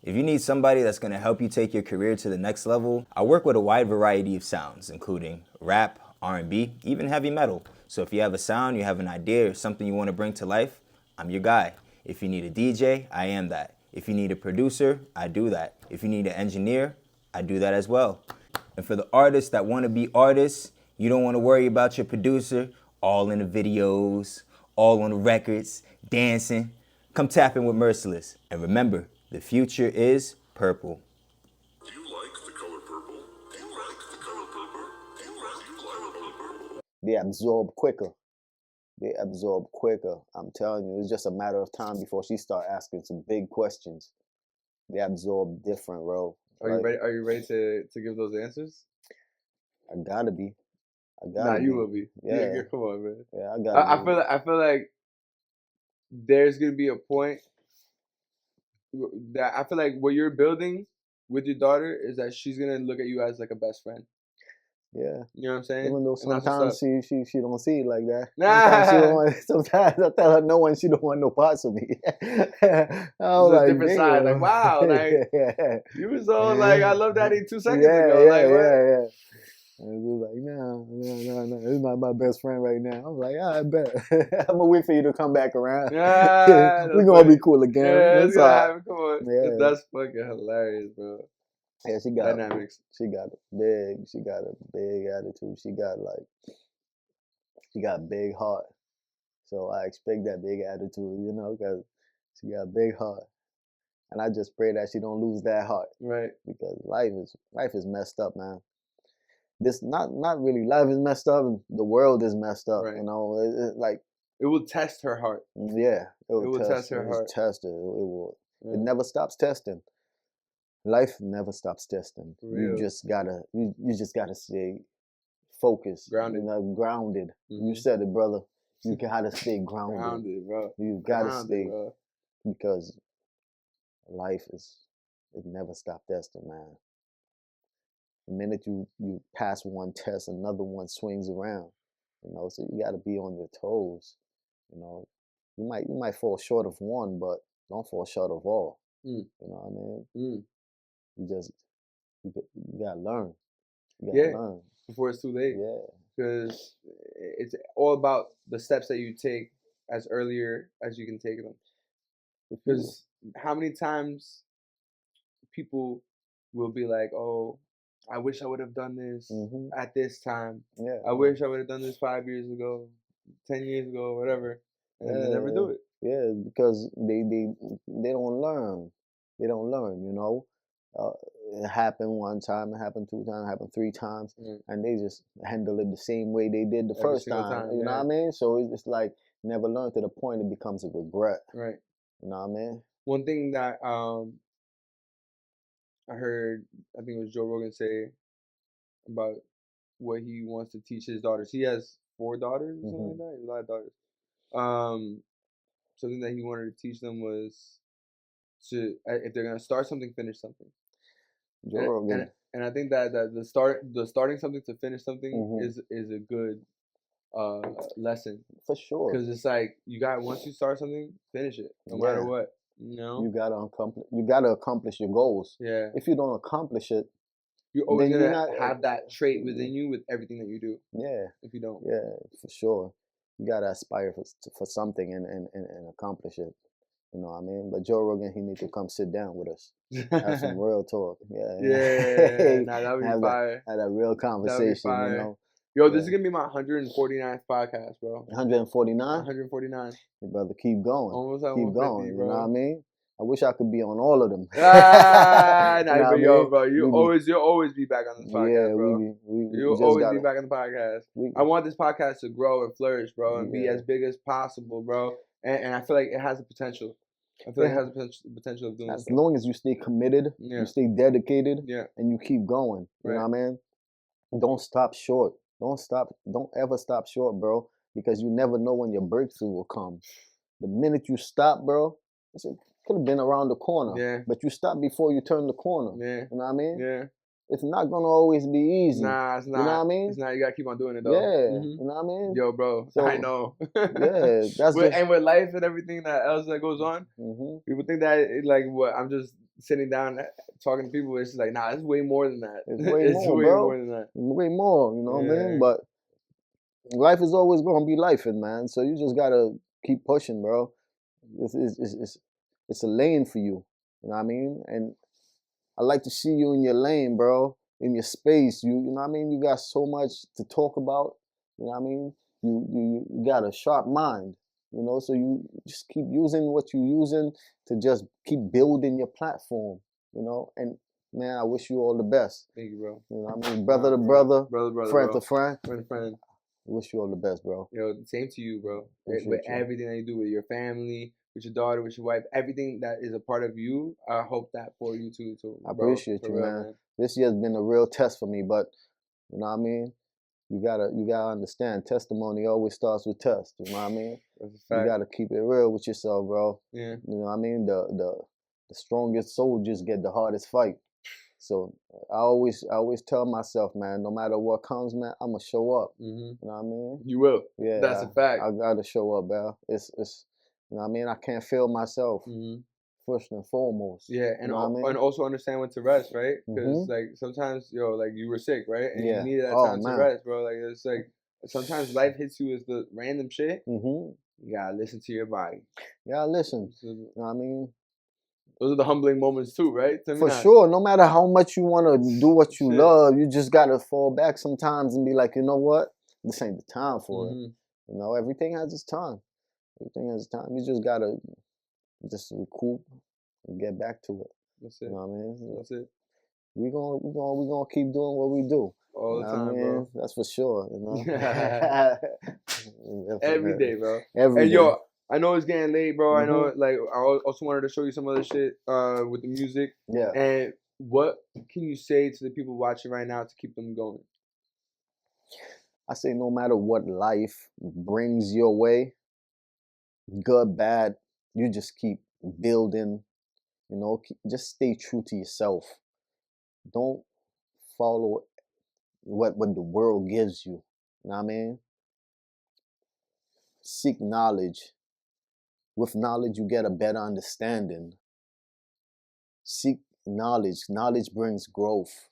If you need somebody that's going to help you take your career to the next level, I work with a wide variety of sounds, including rap, R&B, even heavy metal. So if you have a sound, you have an idea, or something you want to bring to life, I'm your guy. If you need a DJ, I am that. If you need a producer, I do that. If you need an engineer, I do that as well. And for the artists that want to be artists, you don't want to worry about your producer, all in the videos, all on the records, dancing. Come tap in with Merciless. And remember, the future is purple. Do you like the color purple? Do you like the color purple? Do you like the color purple? They absorb quicker. They absorb quicker. I'm telling you, it's just a matter of time before she start asking some big questions. They absorb different, bro. Are you ready? Are you ready to give those answers? I gotta be. Nah, you will be. Yeah. Come on, man. Yeah, I gotta be. I feel like there's gonna be a point that I feel like what you're building with your daughter is that she's gonna look at you as like a best friend. Yeah. You know what I'm saying? Even though And that's what's sometimes up. she don't see it like that. Nah. Sometimes I tell her no and she don't want no parts of me. It's a different side. Like, wow, like you was all like, I love Daddy 2 seconds ago. Like, what? Yeah. And it was like, no. This is not my best friend right now. I'm like, I bet. I'm gonna wait for you to come back around. Yeah, We're gonna be cool again. Yeah, That's all right. come on. Yeah. That's fucking hilarious, bro. Yeah, she got Dynamics. She got a big attitude. She got a big heart. So I expect that big attitude, you know, because she got a big heart. And I just pray that she don't lose that heart. Right. Because life is messed up, man. This not really life is messed up and the world is messed up, Right. you know. Like it will test her heart. Yeah. It will test her heart. Test it. It will. Yeah. It never stops testing. Life never stops testing. Real. You just gotta stay focused. Grounded. You know, grounded. Mm-hmm. You said it, brother. You gotta stay grounded. Grounded, bro. You gotta Grounded, stay, bro. because life it never stop testing, man. The minute you pass one test, another one swings around. You know, so you gotta be on your toes. You know, you might fall short of one, but don't fall short of all. Mm. You know what I mean? Mm. You gotta learn. You Yeah. gotta learn. Before it's too late. Yeah. Because it's all about the steps that you take as earlier as you can take them. Because how many times people will be like, oh, I wish I would have done this at this time. Yeah. I wish I would have done this 5 years ago, 10 years ago, whatever. And they never do it. Yeah, because they don't learn. They don't learn, you know. It happened one time, it happened 2 times, it happened 3 times, and they just handle it the same way they did the Every first single time. You yeah. know what I mean? So it's like never learn to the point it becomes a regret. Right. You know what I mean? One thing that I heard, I think it was Joe Rogan say about what he wants to teach his daughters. He has 4 daughters or something like that. He has a lot of daughters. Something that he wanted to teach them was to, if they're gonna start something, finish something. Joe Rogan. And I think that the starting something to finish something is a good lesson. For sure. Because it's like once you start something, finish it, no matter what. You know, you gotta accomplish your goals. Yeah. If you don't accomplish it, you're always gonna have that trait within you with everything that you do. Yeah. If you don't. Yeah, for sure. You gotta aspire for something and accomplish it. You know what I mean? But Joe Rogan, he need to come sit down with us, have some real talk. Yeah. Yeah. Nah, that would be fire. Have that real conversation. You know. Yo, this Yeah. is gonna be my 149th podcast, bro. 149. 149. Hey, brother, keep going. Almost at Keep 150, going. You bro. know what I mean? I wish I could be on all of them. Nah, You know what I but yo, mean? bro, We you'll be- always be back on this podcast, yeah, bro. we You'll just always gotta. be back on the podcast. We, I want this podcast to grow and flourish, bro, and be Yeah. as big as possible, bro. And I feel like it has the potential. I feel like it has the potential of doing as so. long as you stay committed, Yeah. you stay dedicated, Yeah. and you keep going. You know Right. what I mean? Don't stop short. Don't ever stop short, bro, because you never know when your breakthrough will come. The minute you stop, bro, it could have been around the corner. Yeah. But you stop before you turn the corner. Yeah. You know what I mean? Yeah. It's not gonna always be easy. Nah, it's not. You know what I mean? It's not. You gotta keep on doing it though. Yeah. Mhm. You know what I mean? Yo, bro, So, I know. yeah, that's just. And with life and everything that else that goes on, Hmm. people think that like what I'm just sitting down talking to people. It's just like, nah, it's way more than that. It's way It's more, way bro. more than that. Way more. You know what I Yeah. mean? But life is always gonna be lifing, man. So you just gotta keep pushing, bro. It's a lane for you. You know what I mean? And I like to see you in your lane, bro. In your space. You know what I mean? You got so much to talk about. You know what I mean? You got a sharp mind. You know, so you just keep using what you're using to just keep building your platform. You know, and man, I wish you all the best. Thank you, bro. You know what I mean? Brother to brother, brother, friend bro. to friend. Friend, friend. Wish you all the best, bro. Yo, same to you, bro. Appreciate With you. everything that you do with your family, with your daughter, with your wife, everything that is a part of you, I hope that for you too. So, I bro, appreciate for you, real, man. This year's been a real test for me, but you know what I mean? You gotta understand, testimony always starts with test. You know what I mean? That's a You fact. gotta keep it real with yourself, bro. Yeah. You know what I mean? The strongest soldiers get the hardest fight. So I always tell myself, man, no matter what comes, man, I'ma show up. Mm-hmm. You know what I mean? You will. Yeah. That's a fact. I gotta show up, bro. It's you know what I mean? I can't fail myself. Mm-hmm. First and foremost. Yeah, and You know what I mean? and also understand when to rest, right? Because Mhm. like sometimes, yo, like you were sick, right? And Yeah. you needed that Oh, time man. to rest, bro. Like it's like sometimes life hits you with the random shit. Mm-hmm. You gotta listen to your body. Yeah, listen. So, You know what I mean? those are the humbling moments too, right? Tell me For not. sure. No matter how much you want to do what you Shit. love, you just gotta fall back sometimes and be like, you know what? This ain't the time for it. Mhm. You know, everything has its time. Everything has its time. You just gotta just recoup and get back to it. That's You it. know what I mean? That's it. We gonna keep doing what we do. All You the know what I time, mean? bro. That's for sure. You know. Every day, bro. Every And day. yo, I know it's getting late, bro. I know, Mhm. like, I also wanted to show you some other shit with the music. Yeah. And what can you say to the people watching right now to keep them going? I say no matter what life brings your way, good, bad, you just keep building, you know, just stay true to yourself. Don't follow what the world gives you. You know what I mean? Seek knowledge. With knowledge, you get a better understanding. Seek knowledge. Knowledge brings growth.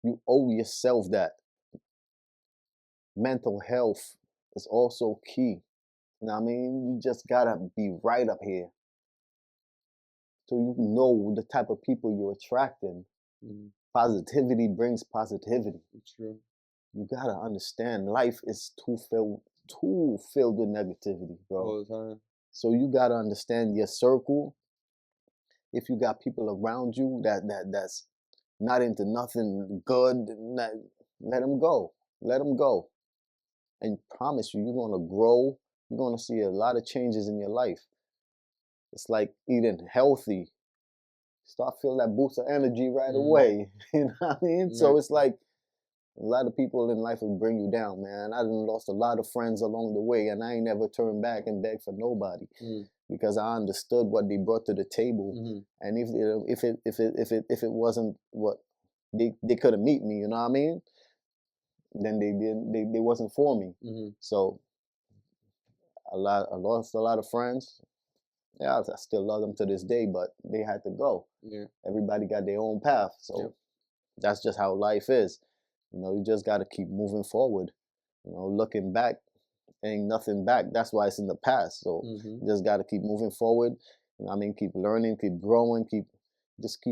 You owe yourself that. Mental health is also key. You know what I mean? You just gotta be right up here. So you know the type of people you're attracting. Mm-hmm. Positivity brings positivity. It's true. You gotta understand life is too filled with negativity, bro. All the time. So you gotta understand your circle. If you got people around you that's not into nothing good, let them go. Let them go. And promise you, you're gonna grow. You're gonna see a lot of changes in your life. It's like eating healthy. Start feeling that boost of energy right away. You know what I mean? Yeah. So it's like a lot of people in life will bring you down, man. I done lost a lot of friends along the way, and I ain't never turned back and begged for nobody because I understood what they brought to the table. And if it wasn't what they couldn't meet me, you know what I mean? Then they wasn't for me. So I lost a lot of friends. Yeah, I still love them to this day, but they had to go. Yeah. Everybody got their own path. So that's just how life is. You know, you just got to keep moving forward. You know, looking back, ain't nothing back. That's why it's in the past. So you just got to keep moving forward. You know, I mean, keep learning, keep growing, keep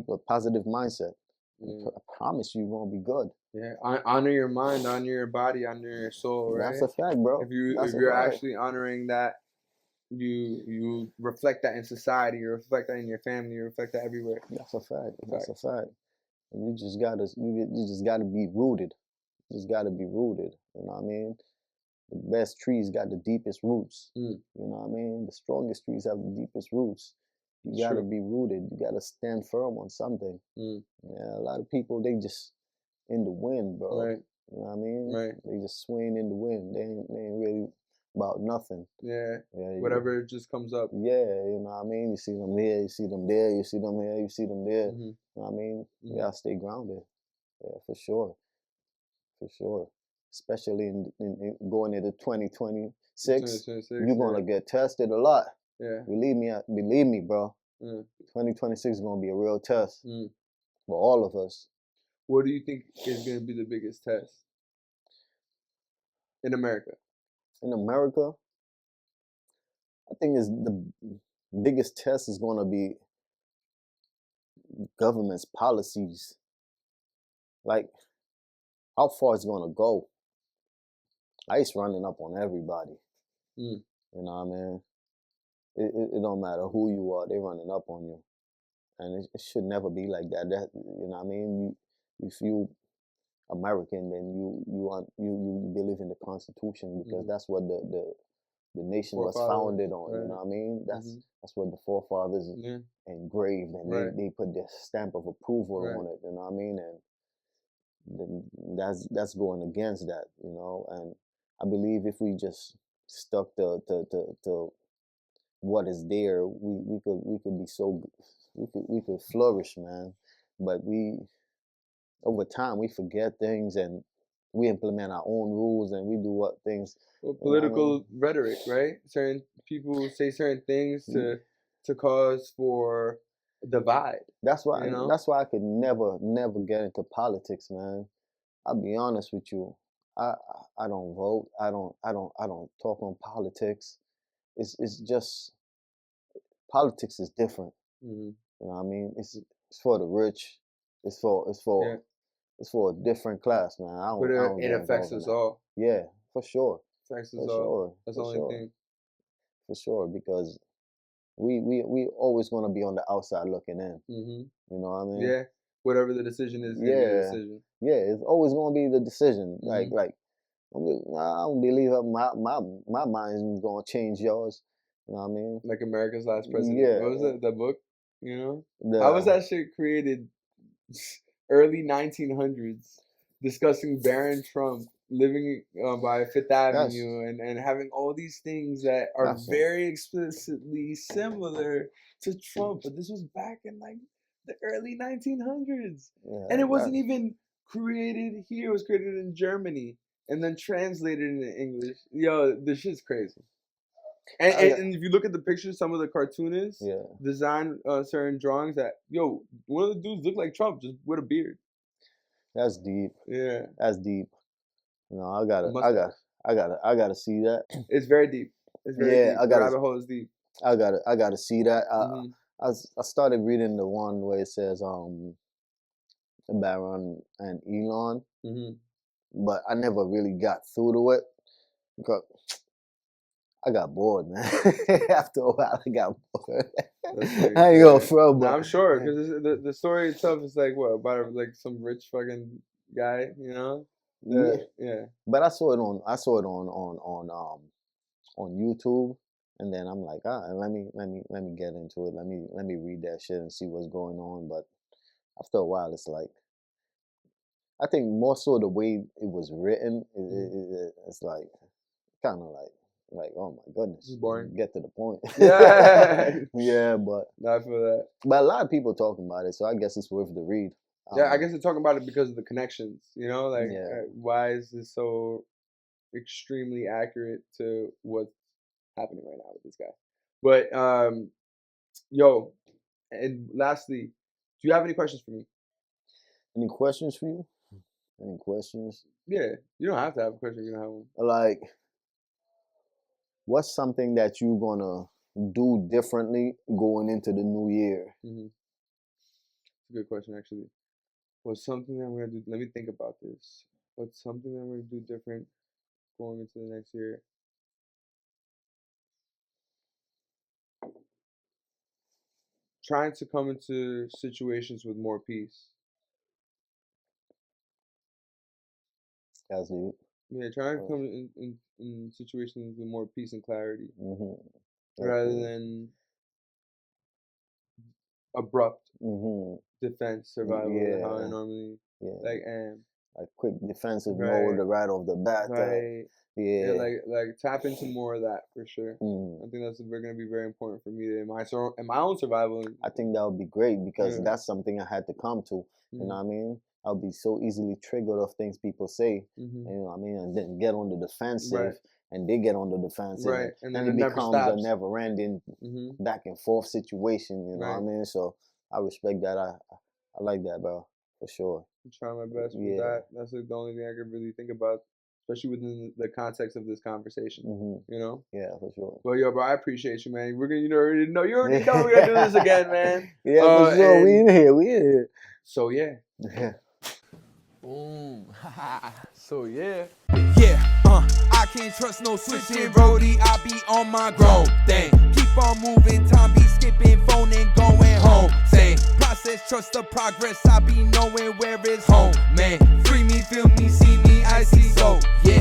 a positive mindset. I promise you're going to be good. Yeah, honor your mind, honor your body, honor your soul, right? That's a fact, bro. If That's a you're fact. actually honoring that, you reflect that in society, you reflect that in your family, you reflect that everywhere. That's a fact. That's a Facts. fact. And you just gotta be rooted. You just gotta be rooted. You know what I mean? The best trees got the deepest roots. Mm. You know what I mean? The strongest trees have the deepest roots. You It's gotta true. be rooted. You gotta stand firm on something. Mm. Yeah, a lot of people they just in the wind, bro. Right. You know what I mean? Right. They just swaying in the wind. They ain't really about nothing. Yeah. Yeah, Whatever just comes up. Yeah, you know what I mean? You see them here, you see them there, you see them here, you see them there. Mhm. You know what I mean? You Mhm. gotta stay grounded. Yeah, for sure. For sure. Especially in going into 2026, 2026, you're gonna get tested a lot. Yeah. Believe me, bro. Mm. 2026 is gonna be a real test Mm. for all of us. What do you think is going to be the biggest test in America? In America, I think is the biggest test is gonna be government's policies. Like how far it's gonna go. ICE running up on everybody. Mm. You know what I mean? It don't matter who you are, they running up on you. And it should never be like that. You know what I mean? If you American, then you believe in the Constitution because that's what the nation was founded on. Right. You know what I mean? Mhm. That's what the forefathers Yeah. engraved, and Right. they put their stamp of approval Right. on it. You know what I mean? And then that's going against that. You know, and I believe if we just stuck to what is there, we could be so we could flourish, man. But we over time we forget things and we implement our own rules and we do what things. Well, You know what I mean? political rhetoric, right? Certain people say certain things to cause for divide. That's why You know? that's why I could never get into politics, man. I'll be honest with you. I I don't vote. I don't talk on politics. It's just politics is different. Mhm. You know what I mean? It's for the rich. Yeah. It's for a different class, man. I But don't it get affects involved in us that. all. Yeah, for sure. Affects us For all. sure. That's For the only sure. thing. For sure. Because we always gonna be on the outside looking in. Hmm. You know what I mean? Yeah. Whatever the decision is, gonna be the Yeah. decision. Yeah, it's always gonna be the decision. Mhm. I don't believe my mind's gonna change yours. You know what I mean? Like America's Last President. Yeah. What was it? The book? You know? How was The that shit created? Early 1900s, discussing Barron Trump living by Fifth that's Avenue and having all these things that are that's a- very explicitly similar to Trump. But this was back in like the early 1900s. yeah, And it wasn't that's even created here, it was created in Germany and then translated into English. Yo, this shit's crazy. And, I and, got- and if you look at the pictures, some of the cartoonists yeah. design certain drawings that, yo, one of the dudes looked like Trump just with a beard. That's deep. Yeah, That's deep. No, mustache. I gotta see that. It's very deep. It's very Yeah, deep. I The gotta rabbit hole is deep. I gotta see that. Mhm. I started reading the one where it says Baron and Elon, Mhm. but I never really got through to it because I got bored, man. After a while, I got bored. That's crazy. I ain't gonna front, No, but I'm sure because the story itself is like what about like some rich fucking guy, you know? yeah. Yeah. But I saw it on YouTube, and then I'm like, let me get into it. Let me read that shit and see what's going on. But after a while, it's like I think more so the way it was written, it's like kind of like oh my goodness, It's boring. get to the point. Yeah. Yeah, but No, I feel that. a lot of people talking about it, so I guess it's worth the read. Yeah, I guess they're talking about it because of the connections. You know, like Yeah. why is this so extremely accurate to what's happening right now with this guy? But yo, and lastly, do you have any questions for me? Any questions for you? Any questions? Yeah, you don't have to have a question. You don't have one. Like, what's something that you gonna do differently going into the new year? Mm-hmm. It's a good question, actually. What's something that I'm gonna do? Let me think about this. What's something that I'm gonna do different going into the next year? Trying to come into situations with more peace. That's deep. Yeah, trying to come in situations with more peace and clarity Mm-hmm. rather than abrupt Mm-hmm. defense survival, Yeah. how I normally like am. Like quick defensive Right. mode right off the bat. Right. Yeah. Like tap into more of that for sure. I think that's gonna be very important for me in my own survival. I think that would be great because Yeah. that's something I had to come to. You know what I mean? I'll be so easily triggered of things people say. You know what I mean? And then get on the defensive. Right. And they get on the defensive. Right. And then it it never becomes a stops. never-ending back and forth situation. You know what I mean? So I respect that. I like that, bro, for sure. I'm trying my best with that. That's the only thing I can really think about, especially within the context of this conversation. You know? Yeah, for sure. Well, yo, bro, I appreciate you, man. We're gonna, you already know we're gonna do this again, man. Yeah, for sure. We in here. So yeah. Boom. So yeah. Yeah, I can't trust no switching roadie. I be on my grown thing. Keep on moving, time be skipping, phone and going home. Same process, trust the progress. I be knowing where it's home, man. Free me, feel me, see me, I see so. Yeah.